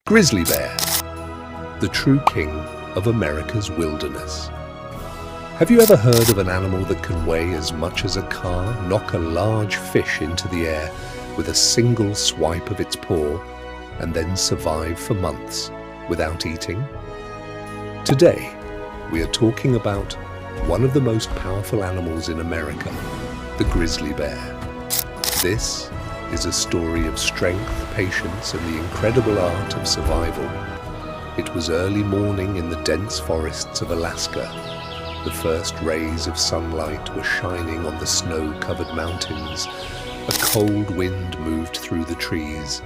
Grizzly Bear, the true king of America's wilderness. Have you ever heard of an animal that can weigh as much as a car, knock a large fish into the air with a single swipe of its paw, and then survive for months without eating? Today, we are talking about one of the most powerful animals in America, the grizzly bear. This is a story of strength, patience, and the incredible art of survival. It was early morning in the dense forests of Alaska. The first rays of sunlight were shining on the snow-covered mountains. A cold wind moved through the trees,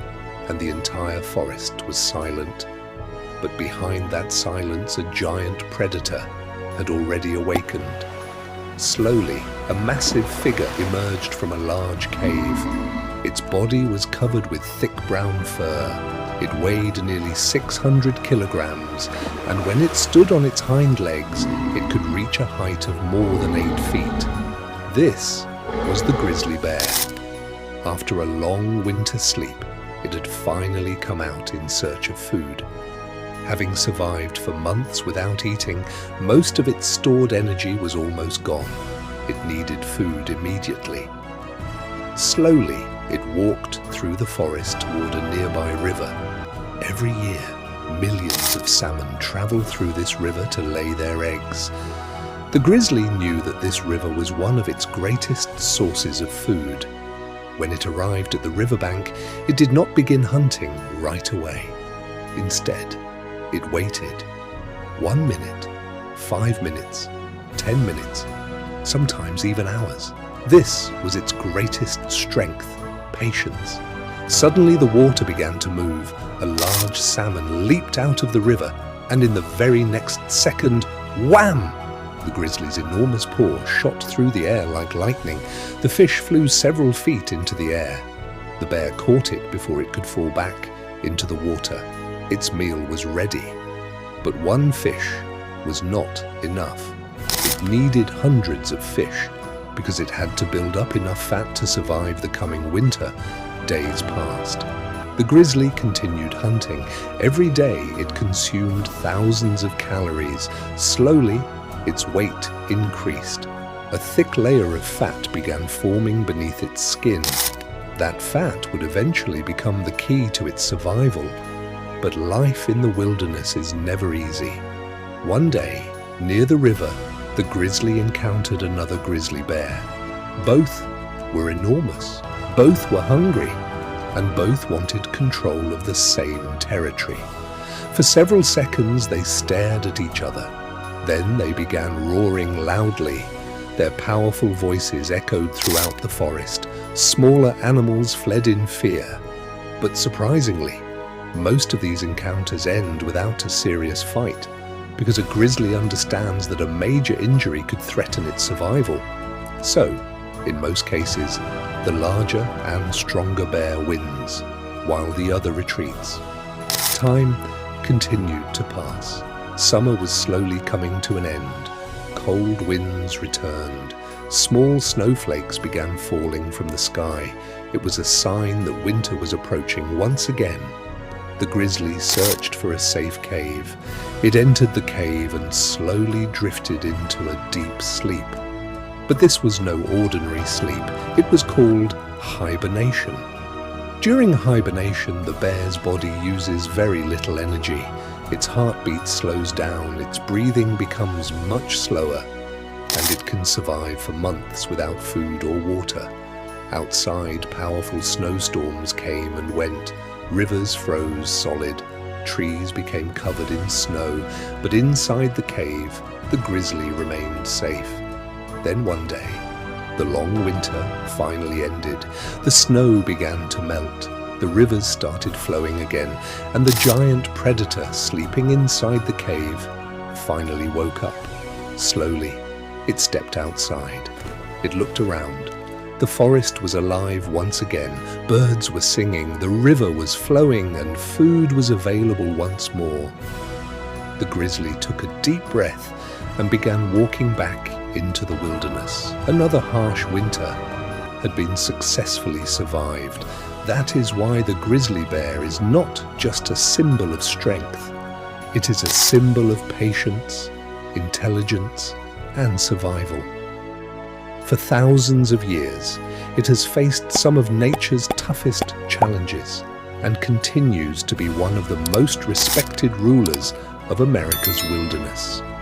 and the entire forest was silent. But behind that silence, a giant predator had already awakened. Slowly, a massive figure emerged from a large cave. Its body was covered with thick brown fur. It weighed nearly 600 kilograms, and when it stood on its hind legs, it could reach a height of more than 8 feet. This was the grizzly bear. After a long winter sleep, it had finally come out in search of food. Having survived for months without eating, most of its stored energy was almost gone. It needed food immediately. Slowly, it walked through the forest toward a nearby river. Every year, millions of salmon travel through this river to lay their eggs. The grizzly knew that this river was one of its greatest sources of food. When it arrived at the riverbank, it did not begin hunting right away. Instead, it waited. 1 minute, 5 minutes, 10 minutes, sometimes even hours. This was its greatest strength, patience. Suddenly the water began to move. A large salmon leaped out of the river, and in the very next second, wham! The grizzly's enormous paw shot through the air like lightning. The fish flew several feet into the air. The bear caught it before it could fall back into the water. Its meal was ready. But one fish was not enough. It needed hundreds of fish, because it had to build up enough fat to survive the coming winter. Days passed. The grizzly continued hunting. Every day it consumed thousands of calories. Slowly, its weight increased. A thick layer of fat began forming beneath its skin. That fat would eventually become the key to its survival. But life in the wilderness is never easy. One day, near the river, the grizzly encountered another grizzly bear. Both were enormous, both were hungry, and both wanted control of the same territory. For several seconds they stared at each other. Then they began roaring loudly. Their powerful voices echoed throughout the forest. Smaller animals fled in fear. But surprisingly, most of these encounters end without a serious fight, because a grizzly understands that a major injury could threaten its survival. So, in most cases, the larger and stronger bear wins, while the other retreats. Time continued to pass. Summer was slowly coming to an end. Cold winds returned. Small snowflakes began falling from the sky. It was a sign that winter was approaching once again. The grizzly searched for a safe cave. It entered the cave and slowly drifted into a deep sleep. But this was no ordinary sleep. It was called hibernation. During hibernation, the bear's body uses very little energy. Its heartbeat slows down, its breathing becomes much slower, and it can survive for months without food or water. Outside, powerful snowstorms came and went. Rivers froze solid, trees became covered in snow, but inside the cave, the grizzly remained safe. Then one day, the long winter finally ended. The snow began to melt, the rivers started flowing again, and the giant predator sleeping inside the cave finally woke up. Slowly, it stepped outside. It looked around. The forest was alive once again. Birds were singing, the river was flowing, and food was available once more. The grizzly took a deep breath and began walking back into the wilderness. Another harsh winter had been successfully survived. That is why the grizzly bear is not just a symbol of strength. It is a symbol of patience, intelligence, and survival. For thousands of years, it has faced some of nature's toughest challenges and continues to be one of the most respected rulers of America's wilderness.